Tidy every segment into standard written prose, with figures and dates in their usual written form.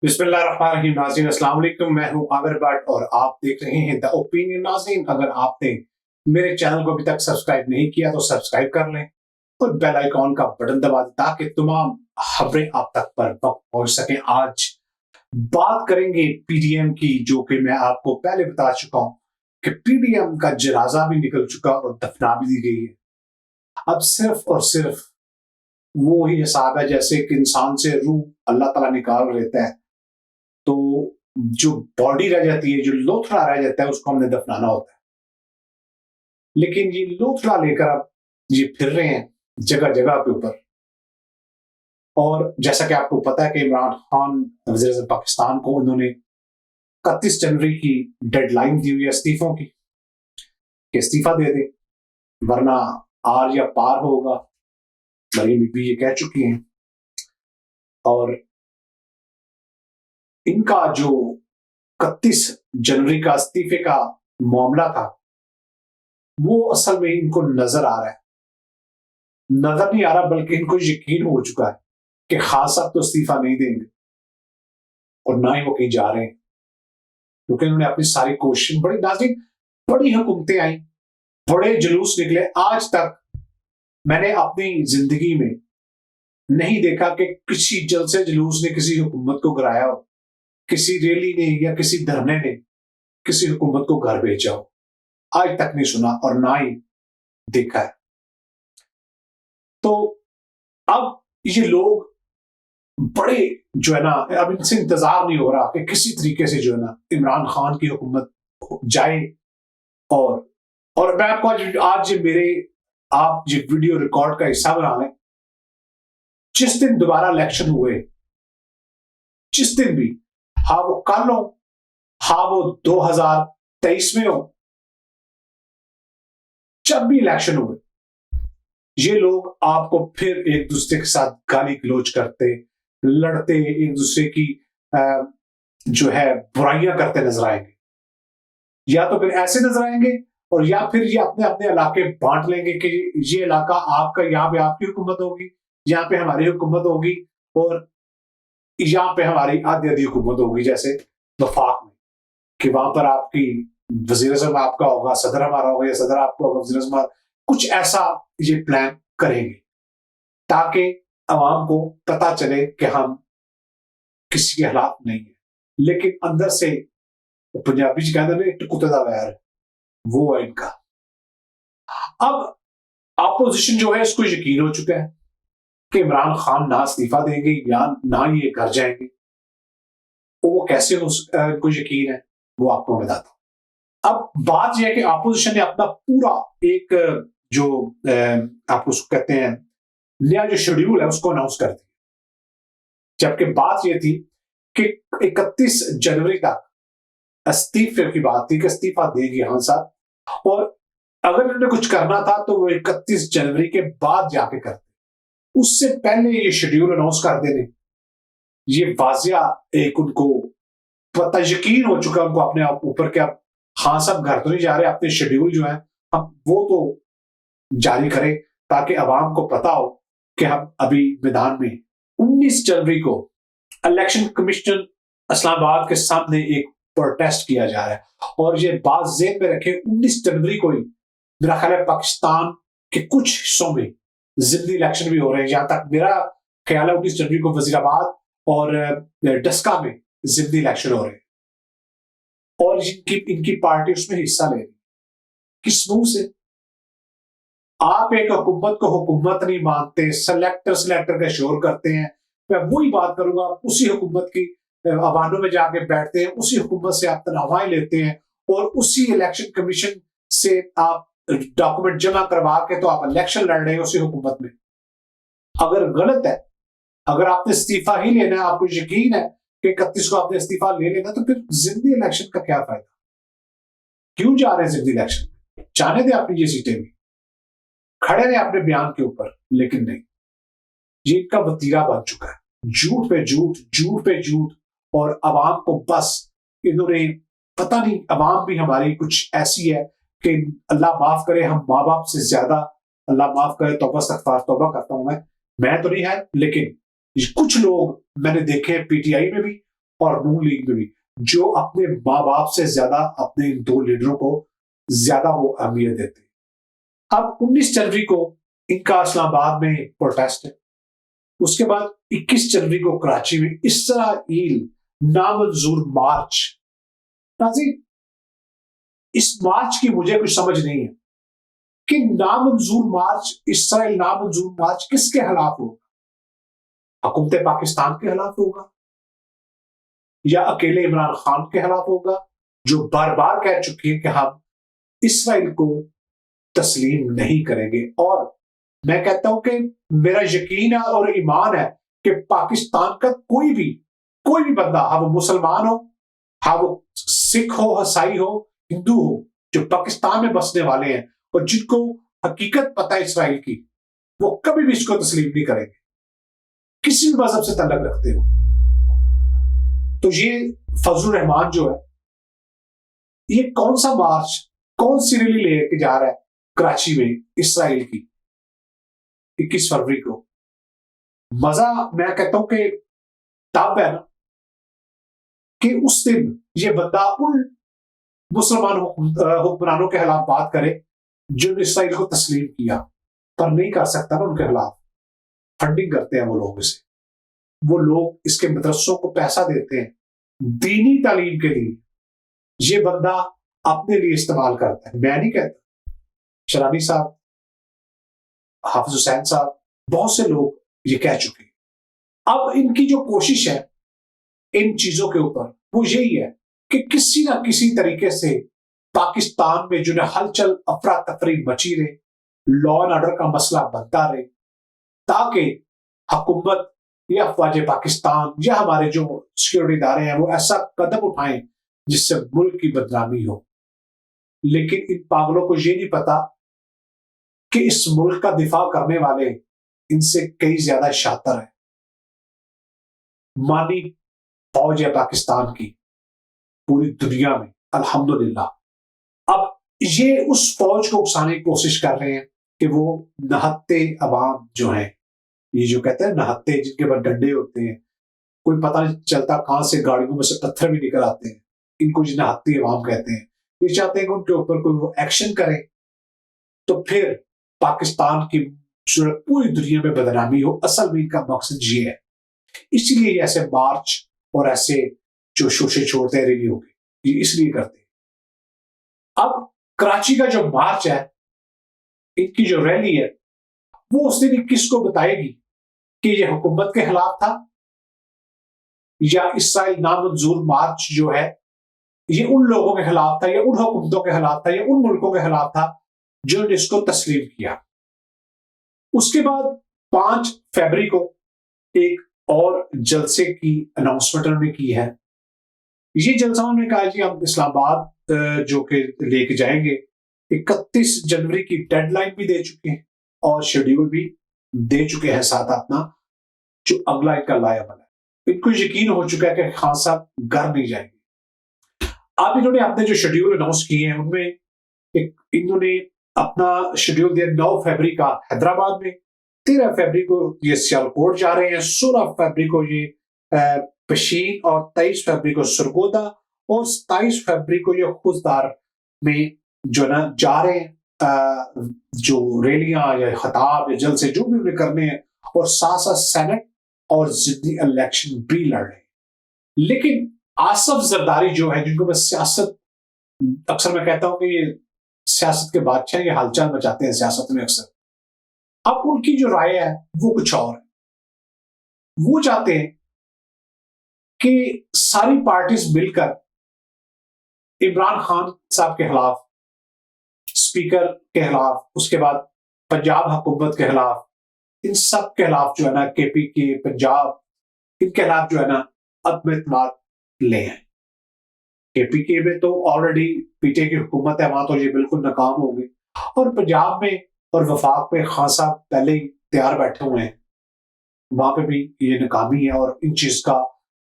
बिस्मिल्लाहिर्रहमानिर्रहीम। नाज़रीन अस्सलाम वालेकुम, मैं हूं आमिर भट्ट और आप देख रहे हैं द ओपिनियन। नाज़रीन, अगर आपने मेरे चैनल को अभी तक सब्सक्राइब नहीं किया तो सब्सक्राइब कर लें और बेल आइकॉन का बटन दबा दें ताकि तमाम खबरें आप तक पर वक्त पहुंच सकें। आज बात करेंगे पीडीएम की, जो कि मैं आपको पहले बता चुका हूं कि पीडीएम का जनाजा भी निकल चुका और दफना भी दी गई है। अब सिर्फ और सिर्फ वो ही हिसाब है जैसे कि इंसान से रूह अल्लाह ताला निकाल लेता है, तो जो बॉडी रह जाती है, जो लोथड़ा रह जाता है, उसको हमने दफनाना होता है। लेकिन ये लोथड़ा लेकर अब ये फिर रहे हैं जगह जगह के ऊपर। और जैसा कि आपको पता है कि इमरान खान वज़ीर-ए-आज़म पाकिस्तान को उन्होंने 31 जनवरी की डेडलाइन दी हुई है इस्तीफों की, कि इस्तीफा दे दें वरना आर या पार होगा। मरीम बीबी ये कह चुकी हैं। और इनका जो 31 जनवरी का इस्तीफे का मामला था, वो असल में इनको नजर आ रहा है, नजर नहीं आ रहा बल्कि इनको यकीन हो चुका है कि खान साहब तो इस्तीफा नहीं देंगे और ना ही वो कहीं जा रहे हैं, क्योंकि उन्होंने अपनी सारी कोशिश, बड़ी नाज़रीन, बड़ी हुकूमतें आई, बड़े जुलूस निकले। आज तक मैंने अपनी जिंदगी में नहीं देखा कि किसी जलसे जुलूस ने किसी हुकूमत को गिराया हो, किसी रैली ने या किसी धरने ने किसी हुकूमत को घर भेजा हो। आज तक नहीं सुना और ना ही देखा है। तो अब ये लोग बड़े जो है ना, अब इनसे इंतजार नहीं हो रहा कि किसी तरीके से जो है ना इमरान खान की हुकूमत जाए। और मैं आपको आज मेरे आप ये वीडियो रिकॉर्ड का हिस्सा बना लें। जिस दिन दोबारा इलेक्शन हुए, जिस दिन भी, हाँ वो कल हो, हाँ वो 2023 में हो, जब भी इलेक्शन हुए, ये लोग आपको फिर एक दूसरे के साथ गाली गलौज करते, लड़ते, एक दूसरे की जो है बुराइयां करते नजर आएंगे। या तो फिर ऐसे नजर आएंगे और या फिर ये अपने अपने इलाके बांट लेंगे कि ये इलाका आपका, यहाँ पे आपकी हुकूमत होगी, यहाँ पे हमारी हुकूमत होगी और यहाँ पे हमारी आधी आधी हुकूमत होगी, जैसे वफाक में, कि वहां पर आपकी वज़ीर-ए-आज़म आपका होगा, सदर हमारा होगा, या सदर आपका होगा, वज़ीर-ए-आज़म। कुछ ऐसा ये प्लान करेंगे ताकि अवाम को पता चले कि हम किसी के खिलाफ नहीं है, लेकिन अंदर से पंजाबी जी कहते हैं कुत्ते दा वैर, वो है इनका। अब अपोजिशन जो है इसको यकीन हो चुका है कि इमरान खान ना इस्तीफा देंगे या ना ये घर जाएंगे। तो वो कैसे इनको यकीन है, वो आपको मैं बताता हूं। अब बात यह है कि अपोजिशन ने अपना पूरा एक जो आप उसको कहते हैं नया जो शेड्यूल है उसको अनाउंस कर दिया, जबकि बात यह थी कि 31 जनवरी तक इस्तीफे की बात थी कि इस्तीफा देंगे खान साहब, और अगर उन्होंने कुछ करना था तो वो 31 जनवरी के बाद जाके करते। उससे पहले ये शेड्यूल अनाउंस कर देने, ये वाजिया एक उनको पता, यकीन हो चुका उनको अपने आप ऊपर के अब खान साहब घर तो नहीं जा रहे, अपने शेड्यूल जो है अब वो तो जारी करें ताकि अवाम को पता हो कि हम अभी मैदान में। 19 जनवरी को इलेक्शन कमीशन इस्लामाबाद के सामने एक प्रोटेस्ट किया जा रहा है और ये बात ज़हन में रखें, 19 जनवरी को ही मेरा ख्याल है पाकिस्तान के कुछ हिस्सों में जिमनी इलेक्शन भी हो रहे हैं। जहां तक मेरा ख्याल है 19 जनवरी को वजीराबाद और डस्का में जिमनी इलेक्शन हो रहे हैं और इनकी पार्टी उसमें हिस्सा ले रही। किस मुंह से? आप एक हुकूमत को हुकूमत नहीं मानते, सिलेक्टर का शोर करते हैं। मैं वही बात करूंगा, उसी हुकूमत की अवानों में जाके बैठते हैं, उसी हुकूमत से आप तनख्वाहें लेते हैं और उसी इलेक्शन कमीशन से आप डॉक्यूमेंट जमा करवा के तो आप इलेक्शन लड़ रहे हैं उसी हुकूमत में। अगर गलत है, अगर आपने इस्तीफा ही लेना है, आपको यकीन है कि 31 को आपने इस्तीफा ले लेना, तो फिर जिमनी इलेक्शन का क्या फायदा? क्यों जा रहे हैं जिमनी इलेक्शन? जाने दे अपनी ये सीटें भी, खड़े रहे अपने बयान के ऊपर, लेकिन नहीं, ये इनका वतीरा बन चुका है, झूठ पे झूठ, झूठ पे झूठ, और अवाम को बस इन्होंने पता नहीं, अवाम भी हमारी कुछ ऐसी है कि अल्लाह माफ करे, हम माँ बाप से ज्यादा, अल्लाह माफ करे, तौबा करता हूं मैं तो नहीं है, लेकिन कुछ लोग मैंने देखे पीटीआई में भी और नून लीग में भी, जो अपने माँ बाप से ज्यादा अपने इन दो लीडरों को ज्यादा वो अहमियत देते। अब 19 जनवरी को इनका इस्लामाबाद में प्रोटेस्ट है, उसके बाद 21 जनवरी को कराची में इसराइल नामंजूर मार्च। नाज़रीन, इस मार्च की मुझे कुछ समझ नहीं है कि नामंजूर मार्च, इसराइल नामंजूर मार्च किसके खिलाफ होगा? हुकूमत पाकिस्तान के खिलाफ होगा या अकेले इमरान खान के खिलाफ होगा, जो बार बार कह चुकी है कि हम इसराइल को तस्लीम नहीं करेंगे। और मैं कहता हूं कि मेरा यकीन है और ईमान है कि पाकिस्तान का कोई भी बंदा, हाँ वो मुसलमान हो, हाँ वो सिख हो, ईसाई हो, हिंदू हो, जो पाकिस्तान में बसने वाले हैं और जिनको हकीकत पता है इसराइल की, वो कभी भी इसको तस्लीम नहीं करेंगे, किसी भी मजहब से तल्लुक रखते हो। तो ये फजलुर रहमान जो है, ये कौन सा मार्च, कौन सी रैली लेके जा रहा है कराची में इसराइल की 21 फरवरी को? मजा मैं कहता हूं कि तब है ना कि उस दिन ये बंदा उन मुसलमान हुक्मरानों के खिलाफ बात करे जिन्होंने इसराइल को तस्लीम किया, पर नहीं कर सकता ना उनके खिलाफ। फंडिंग करते हैं वो लोग इसे, वो लोग इसके मदरसों को पैसा देते हैं दीनी तालीम के लिए, ये बंदा अपने लिए इस्तेमाल करता है। मैं नहीं कहता, शरानी साहब, हाफिज हुसैन साहब, बहुत से लोग ये कह चुके। अब इनकी जो कोशिश है इन चीजों के ऊपर वो यही है कि किसी ना किसी तरीके से पाकिस्तान में जो है हलचल अफरा तफरी मची रहे, लॉ एंड ऑर्डर का मसला बनता रहे, ताकि हुकूमत या अफवाज पाकिस्तान या हमारे जो सिक्योरिटी इदारे हैं वो ऐसा कदम उठाएं जिससे मुल्क की बदनामी हो। लेकिन इन पागलों को ये नहीं पता कि इस मुल्क का दिफा करने वाले इनसे कई ज्यादा शातिर है। मानी फौज है पाकिस्तान की पूरी दुनिया में, अल्हम्दुलिल्लाह। अब ये उस फौज को उकसाने की कोशिश कर रहे हैं कि वो नहत्ते अवाम जो है, ये जो कहते हैं नहत्ते, जिनके पास डंडे होते हैं, कोई पता नहीं चलता कहां से गाड़ियों में से पत्थर भी निकल आते हैं, इनको जो नहत्ते अवाम कहते हैं। ये चाहते हैं कि उनके ऊपर कोई वो एक्शन करे तो फिर पाकिस्तान की पूरी दुनिया में बदनामी हो। असल में इनका मकसद ये है, इसलिए ये ऐसे मार्च और ऐसे जो शोशे छोड़ते हैं रैली होगी, ये इसलिए करते हैं। अब कराची का जो मार्च है, इनकी जो रैली है, वो उस दिन 21 को बताएगी कि ये हुकूमत के खिलाफ था या इसराइल नामंजूर मार्च जो है ये उन लोगों के खिलाफ था या उन हुकूमतों के खिलाफ था या उन मुल्कों के खिलाफ था जिन्होंने इसको तस्लीम किया। उसके बाद 5 फरवरी को एक और जलसे की अनाउंसमेंट उन्होंने की है। ये जलसा उन्होंने कहा जी हम इस्लामाबाद जो कि लेके जाएंगे, 31 जनवरी की डेडलाइन भी दे चुके हैं और शेड्यूल भी दे चुके हैं साथ अपना जो अगला इनका लायबल है। इनको यकीन हो चुका है कि खान साहब घर नहीं जाएंगे। अब इन्होंने अपने जो शेड्यूल अनाउंस किए हैं उनमें इन्होंने अपना शेड्यूल दिया 9 फरवरी का हैदराबाद में, 13 फरवरी को ये सियालकोट जा रहे हैं, 16 फरवरी को ये पशीन और 23 फरवरी को सरगोदा और 27 फरवरी को ये खुजदार में जो ना जा रहे हैं जो रैलियां या खताब या जलसे जो भी उन्हें करने हैं, और साथ साथ सेनेट और जिद्दी इलेक्शन भी लड़ रहे हैं। लेकिन आसफ जरदारी जो है, जिनको मैं सियासत अक्सर मैं कहता हूं कि ये सियासत के बादशाह, ये हलचल मचाते हैं सियासत में अक्सर, अब उनकी जो राय है वो कुछ और है। वो चाहते हैं कि सारी पार्टीज मिलकर इमरान खान साहब के खिलाफ, स्पीकर के खिलाफ, उसके बाद पंजाब हुकूमत के खिलाफ, इन सब के खिलाफ जो है ना, केपी के पंजाब, इनके खिलाफ जो है ना अदम एतमाद ले आए। केपी के में तो ऑलरेडी पीटीआई की हुकूमत है, वहां तो ये बिल्कुल नाकाम हो गए, और पंजाब में और वफाक में खान साहब पहले ही तैयार बैठे हुए हैं, वहां पे भी ये नाकामी है। और इन चीज का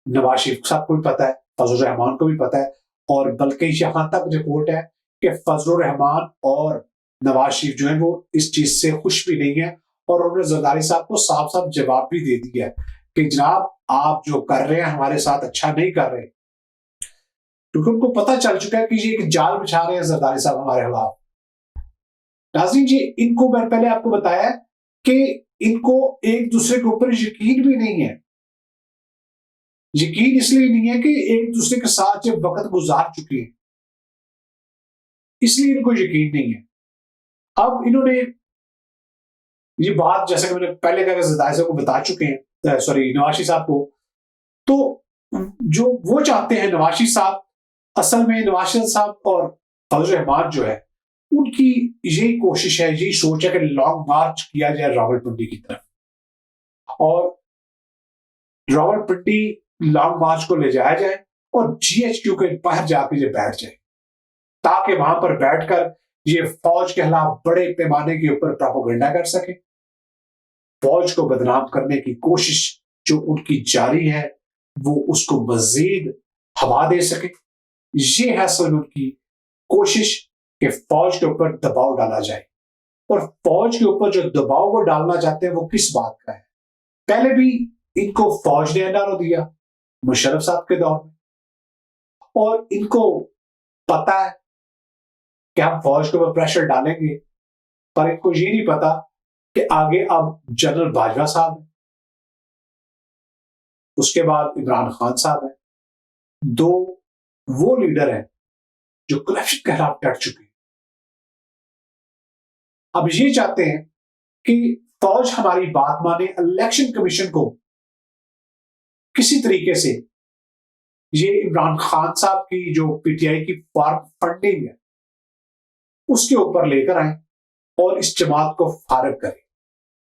नवाज शरीफ सबको भी पता है फजलुर रहमान को भी पता है, और बल्कि यहाँ तक रिपोर्ट है कि फजलुर रहमान और नवाज शरीफ जो है वो इस चीज से खुश भी नहीं है, और उन्होंने जरदारी साहब को साफ साफ जवाब भी दे दिया है कि जनाब आप जो कर रहे हैं हमारे साथ अच्छा नहीं कर रहे, क्योंकि उनको पता चल चुका है कि ये एक जाल बिछा रहे हैं जरदारी साहब हमारे खिलाफ। नाज़रीन जी, इनको मैंने पहले आपको बताया कि इनको एक दूसरे के ऊपर यकीन भी नहीं है। यकीन इसलिए नहीं है कि एक दूसरे के साथ जब वक्त गुजार चुके हैं, इसलिए इनको यकीन नहीं है। अब इन्होंने ये बात, जैसे कि मैंने पहले कहा, जरदारी साहब को बता चुके हैं, सॉरी नवाज शरीफ साहब को, तो जो वो चाहते हैं नवाज शरीफ साहब, असल में नवाज शरीफ साहब और फजलुर रहमान जो है उनकी यही कोशिश है, यही सोच है कि लॉन्ग मार्च किया जाए रावलपिंडी की तरफ, और रावलपिंडी लॉन्ग मार्च को ले जाया जाए और जीएचक्यू के बाहर जाकर ये बैठ जाए, ताकि वहां पर बैठकर ये फौज के खिलाफ बड़े पैमाने के ऊपर प्रोपेगेंडा कर सके, फौज को बदनाम करने की कोशिश जो उनकी जारी है वो उसको मजीद हवा दे सके। ये है असल में उनकी कोशिश कि फौज के ऊपर दबाव डाला जाए, और फौज के ऊपर जो दबाव वो डालना चाहते हैं वो किस बात का है। पहले भी इनको फौज ने एनआरओ दिया मुशर्रफ साहब के दौर में, और इनको पता है कि हम फौज के ऊपर प्रेशर डालेंगे, पर इनको ये नहीं पता कि आगे अब जनरल बाजवा साहब है, उसके बाद इमरान खान साहब है, दो वो लीडर हैं जो करप्शन के खिलाफ डट चुके हैं। अब ये चाहते हैं कि फौज हमारी बात माने, इलेक्शन कमीशन को किसी तरीके से ये इमरान खान साहब की जो पीटीआई की फॉर्म फंडिंग है उसके ऊपर लेकर आए और इस जमात को फारग करें।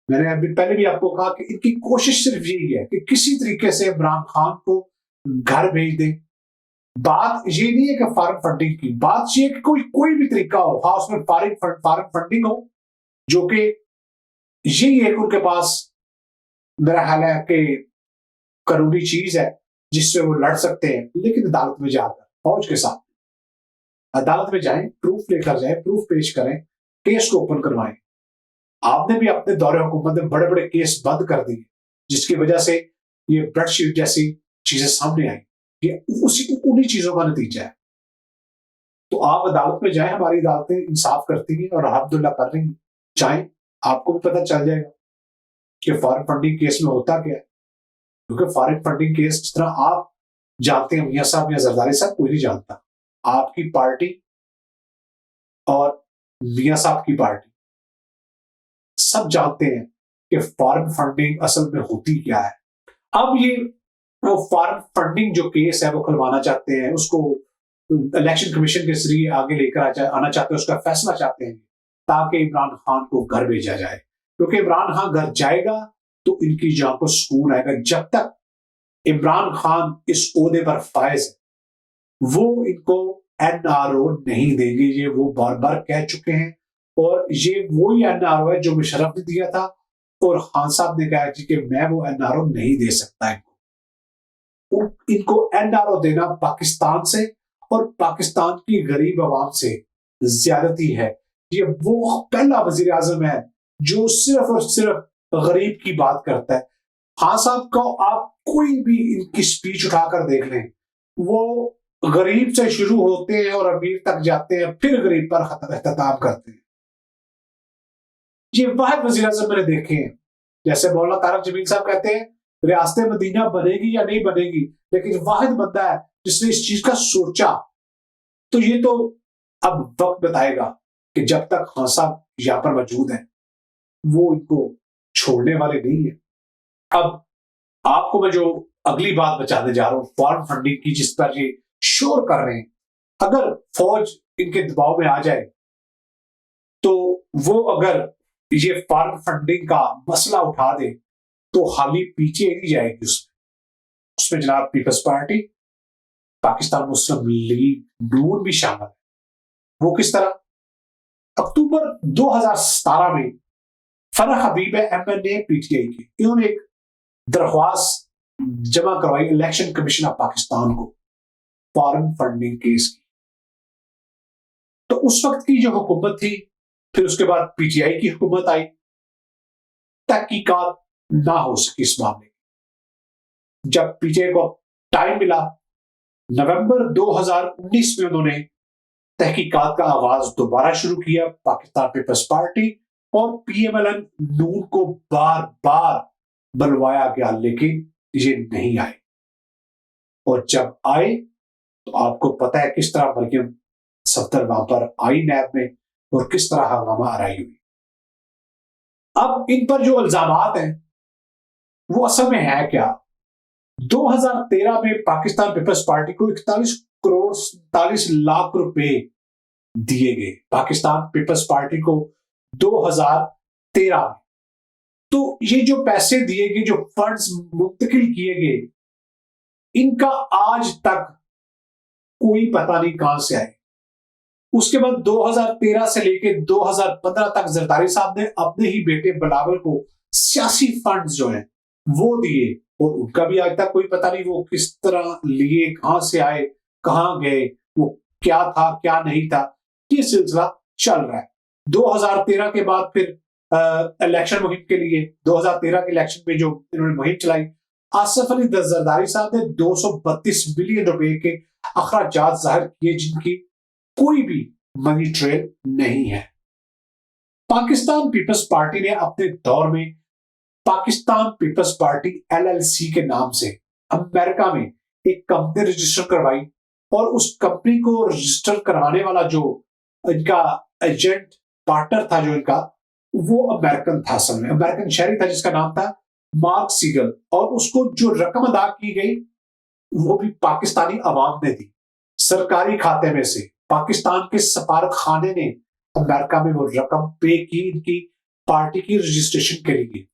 मैंने अभी पहले भी आपको कहा कि इनकी कोशिश सिर्फ यही है कि किसी तरीके से इमरान खान को घर भेज दें। बात ये नहीं है कि फॉरेन फंडिंग की, बात ये है कि कोई भी तरीका हो, हाँ उसमें फॉरेन फंडिंग हो, जो कि यही एक उनके पास मेरा ख्याल है कि कानूनी चीज है जिससे वो लड़ सकते हैं, लेकिन अदालत में जाकर फौज के साथ अदालत में जाएं, प्रूफ लेकर जाएं, प्रूफ पेश करें, केस को ओपन करवाएं। आपने भी अपने दौरे हुकूमत में बड़े बड़े केस बंद कर दिए, जिसकी वजह से ये ब्लडशीट जैसी चीजें सामने आई, ये उन्हीं चीजों का नतीजा है। तो आप अदालत में जाएं, हमारी अदालतें इंसाफ करती हैं और अल्हम्दुलिल्लाह कर रही हैं। जाएं, आपको भी पता चल जाएगा कि फॉरेन फंडिंग केस में होता क्या है, क्योंकि फॉरेन फंडिंग केस जिस तरह आप जानते हैं मियां साहब या जरदारी साहब, कोई नहीं जानता। आपकी पार्टी और मियां साहब की पार्टी सब जानते हैं कि फॉरेन फंडिंग असल में होती क्या है। अब ये वो फॉरेन फंडिंग जो केस है वो खुलवाना चाहते हैं, उसको इलेक्शन कमीशन के जरिए आगे लेकर आना चाहते हैं, उसका फैसला चाहते हैं ताकि इमरान खान को घर भेजा जाए, क्योंकि इमरान खान घर जाएगा तो इनकी जान को सुकून आएगा। जब तक इमरान खान इस ओहदे पर फायज है वो इनको एनआरओ नहीं देंगे, ये वो बार बार कह चुके हैं, और ये वही एनआरओ है जो मुशर्रफ ने दिया था, और खान साहब ने कहा कि मैं वो एनआरओ नहीं दे सकता इनको एनआरओ देना पाकिस्तान से और पाकिस्तान की गरीब आवाम से ज्यादती है। ये वो पहला वजीर आजम है जो सिर्फ और सिर्फ गरीब की बात करता है। खान साहब को आप कोई भी इनकी स्पीच उठाकर देख लें, वो गरीब से शुरू होते हैं और अमीर तक जाते हैं, फिर गरीब पर खत्म करते हैं। ये वाहिद वजीर आजम मैंने देखे हैं, जैसे मौलाना तारक जमील साहब कहते हैं रियासत मदीना बनेगी या नहीं बनेगी, लेकिन वाहिद बंदा है जिसने इस चीज का सोचा। तो ये तो अब वक्त बताएगा कि जब तक खान साहब यहां पर मौजूद है वो इनको छोड़ने वाले नहीं है। अब आपको मैं जो अगली बात बचाने जा रहा हूं फॉरेन फंडिंग की, जिस पर ये शोर कर रहे हैं, अगर फौज इनके दबाव में आ जाए तो वो अगर ये फॉरेन फंडिंग का मसला उठा दे तो हाली पीछे नहीं जाएगी उसमें जनाब पीपल्स पार्टी, पाकिस्तान मुस्लिम लीग नून भी शामिल है। वो किस तरह? अक्टूबर 2017 में फरह हबीब एमएनए पीटीआई की, इन्होंने एक दरख्वास्त जमा करवाई इलेक्शन कमीशन ऑफ पाकिस्तान को फॉरेन फंडिंग केस की। तो उस वक्त की जो हुकूमत थी, फिर उसके बाद पीटीआई की हुकूमत आई, तहकीकात ना हो सकी इस मामले में। जब पीटीआई को टाइम मिला, नवंबर 2019 में उन्होंने तहकीकात का आगाज दोबारा शुरू किया। पाकिस्तान पीपल्स पार्टी और पीएमएलएन नून को बार बार बुलवाया गया, लेकिन ये नहीं आए। और जब आए तो आपको पता है किस तरह मरियम सफदर वहां पर आई नैब में, और किस तरह हंगामा आराई हुई। अब इन पर जो इल्जामात हैं वो असल में है क्या? 2013 में पाकिस्तान पीपल्स पार्टी को 41 करोड़ 47 लाख रुपए दिए गए, पाकिस्तान पीपल्स पार्टी को 2013 में। तो ये जो पैसे दिए गए, जो फंड्स मुंतकिल किए गए, इनका आज तक कोई पता नहीं कहां से आए। उसके बाद 2013 से लेकर 2015 तक जरदारी साहब ने अपने ही बेटे बिलावल को सियासी फंड जो है वो दिए, और उनका भी आज तक कोई पता नहीं वो किस तरह लिए, कहां से आए, कहां गए, वो क्या था क्या नहीं था। ये सिलसिला चल रहा है। 2013 के बाद फिर इलेक्शन मुहिम के लिए, 2013 के इलेक्शन में जो इन्होंने मुहिम चलाई, आसिफ अली जरदारी साहब ने 232 बिलियन रुपए के अखराजात जाहिर किए, जिनकी कोई भी मनी ट्रेल नहीं है। पाकिस्तान पीपल्स पार्टी ने अपने दौर में पाकिस्तान पीपल्स पार्टी एलएलसी के नाम से अमेरिका में एक कंपनी रजिस्टर करवाई, और उस कंपनी को रजिस्टर करवाने वाला जो इनका एजेंट पार्टनर था, जो इनका, वो अमेरिकन था, असल में अमेरिकन शहरी था, जिसका नाम था मार्क सीगल। और उसको जो रकम अदा की गई वो भी पाकिस्तानी अवाम ने दी, सरकारी खाते में से। पाकिस्तान के सफारत खाने ने अमेरिका में वो रकम पे की इनकी पार्टी की रजिस्ट्रेशन के लिए।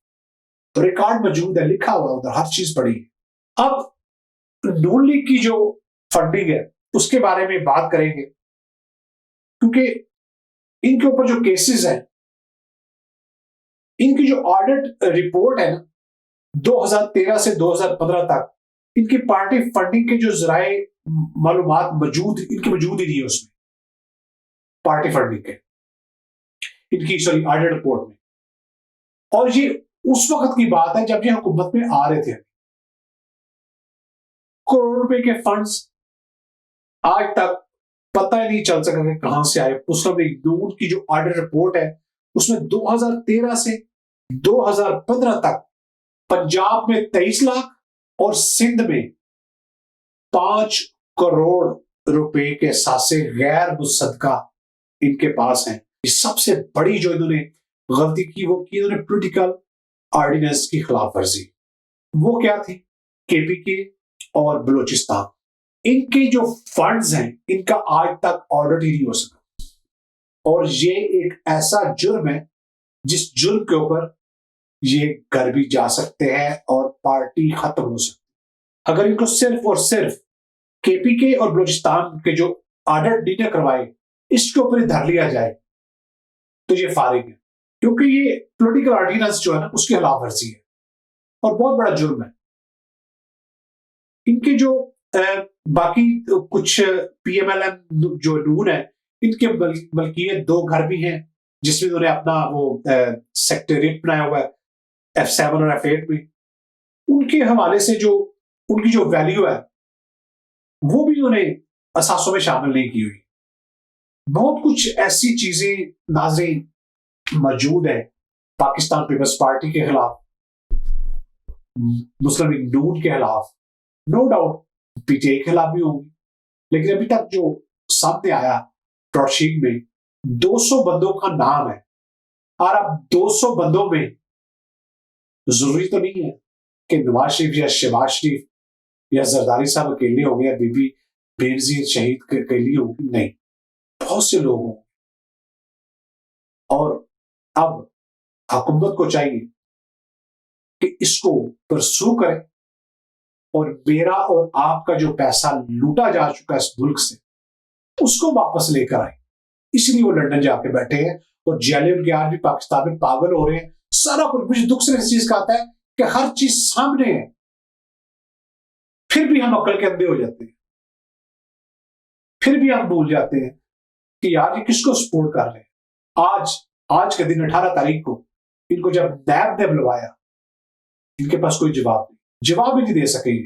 तो रिकॉर्ड मौजूद है, लिखा हुआ उधर, हर चीज पड़ी है। अब नून लीग की जो फंडिंग है उसके बारे में बात करेंगे, क्योंकि इनके ऊपर जो केसेस हैं, इनकी जो ऑडिट रिपोर्ट है ना, 2013 से 2015 तक इनकी पार्टी फंडिंग के जो जराए मालूमात इनकी मौजूद ही नहीं है उसमें, पार्टी फंडिंग के, इनकी सॉरी ऑडिट रिपोर्ट में। और ये उस वक्त की बात है जब ये हुकूमत में आ रहे थे। करोड़ रुपए के फंड्स आज तक पता ही नहीं चल सका कि कहां से आए। उस समय नून की जो ऑडिट रिपोर्ट है उसमें 2013 से 2015 तक पंजाब में 23 लाख और सिंध में 5 करोड़ रुपए के सासे गैर मुसद्दका इनके पास हैं। ये सबसे बड़ी जो इन्होंने गलती की वो की इन्होंने पॉलिटिकल ऑर्डिनेंस की खिलाफ वर्जी। वो क्या थी? केपीके और बलूचिस्तान, इनके जो फंड्स हैं इनका आज तक ऑडिट ही नहीं हो सका। और ये एक ऐसा जुर्म है जिस जुर्म के ऊपर ये घर भी जा सकते हैं और पार्टी खत्म हो सकती है। अगर इनको सिर्फ और सिर्फ केपीके और बलूचिस्तान के जो ऑडिट नहीं करवाए इसके ऊपर धर लिया जाए तो ये फारिग है, क्योंकि ये पॉलिटिकल ऑर्डिनेंस जो है ना उसकी खिलाफ वर्जी है और बहुत बड़ा जुर्म है। इनके जो बाकी कुछ पीएमएलएन जो नून है, इनके मलकियत 2 घर भी हैं जिसमें उन्होंने अपना वो सेक्रेटरीट बनाया हुआ है F7 और F8 में। उनके हवाले से जो उनकी जो वैल्यू है वो भी उन्होंने असासों में शामिल नहीं की हुई। बहुत कुछ ऐसी चीजें नाज़रीन मौजूद है पाकिस्तान पीपल्स पार्टी के खिलाफ, मुस्लिम लीग नून के खिलाफ, नो डाउट पीटीआई के खिलाफ भी होंगी, लेकिन अभी तक जो सामने आया ब्रॉडशीट में 200 बंदों का नाम है। और अब 200 बंदों में जरूरी तो नहीं है कि नवाज शरीफ या शहबाज शरीफ या जरदारी साहब अकेले होंगे या बीबी बेनजीर शहीद अकेली होंगी, नहीं, बहुत से लोग होंगे। और अब हुकूमत को चाहिए कि इसको परसू करे और मेरा और आपका जो पैसा लूटा जा चुका है इस मुल्क से उसको वापस लेकर आए। इसलिए वो लंदन जाके बैठे हैं और जेलें उनके आज भी पाकिस्तान में पागल हो रहे हैं। सारा कुछ, मुझे दुख से इस चीज का आता है कि हर चीज सामने है फिर भी हम अकल के अंधे हो जाते हैं। फिर भी हम भूल जाते हैं कि यार ये किसको सपोर्ट कर रहे हैं। आज के दिन 18 तारीख को इनको जब नैब ने बुलवाया, इनके पास कोई जवाब ही नहीं दे सके।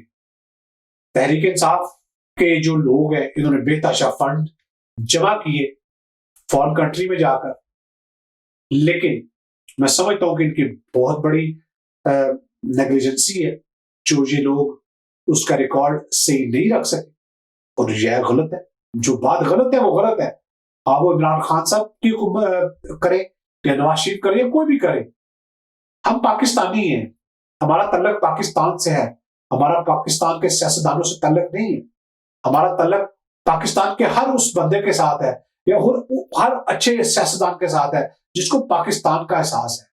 तहरीक इंसाफ के जो लोग हैं, इन्होंने बेतहाशा फंड जमा किए फॉरेन कंट्री में जाकर, लेकिन मैं समझता हूं कि इनकी बहुत बड़ी नेग्लिजेंसी है जो ये लोग उसका रिकॉर्ड सही नहीं रख सके, और यह गलत है। जो बात गलत है वो गलत है। आप वो इमरान खान साहब की करे या नवाज शरीफ करे या कोई भी करे, हम पाकिस्तानी हैं, हमारा तल्लक पाकिस्तान से है, हमारा पाकिस्तान के सियासतदानों से तल्लक नहीं है। हमारा तल्लक पाकिस्तान के हर उस बंदे के साथ है या हर अच्छे सियासतदान के साथ है जिसको पाकिस्तान का एहसास है।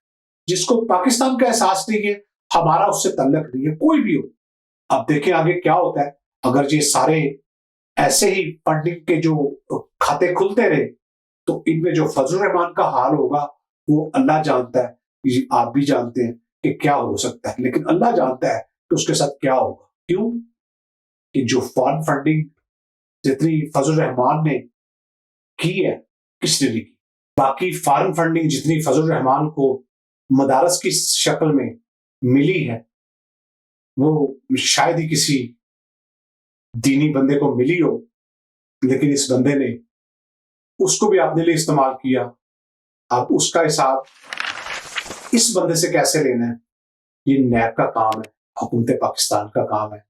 जिसको पाकिस्तान का एहसास नहीं है, हमारा उससे तल्लक नहीं है, कोई भी हो। अब देखें आगे क्या होता है। अगर ये सारे ऐसे ही फंडिंग के जो खाते खुलते रहे तो इनमें जो फजलुर रहमान का हाल होगा वो अल्लाह जानता है, ये आप भी जानते हैं कि क्या हो सकता है, लेकिन अल्लाह जानता है कि उसके साथ क्या होगा। क्यों कि जो फॉरेन फंडिंग जितनी फजलुर रहमान ने की है, किसने नहीं की। बाकी फॉरेन फंडिंग जितनी फजलुर रहमान को मदारस की शक्ल में मिली है, वो शायद ही किसी दीनी बंदे को मिली हो, लेकिन इस बंदे ने उसको भी अपने लिए इस्तेमाल किया। अब उसका हिसाब इस बंदे से कैसे लेना है, ये नैब का काम है, हुकूमत पाकिस्तान का काम है।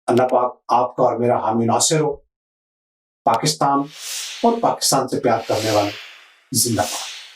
अल्लाह पाक आपका और मेरा हामी नासिर हो। पाकिस्तान और पाकिस्तान से प्यार करने वाले जिंदाबाद।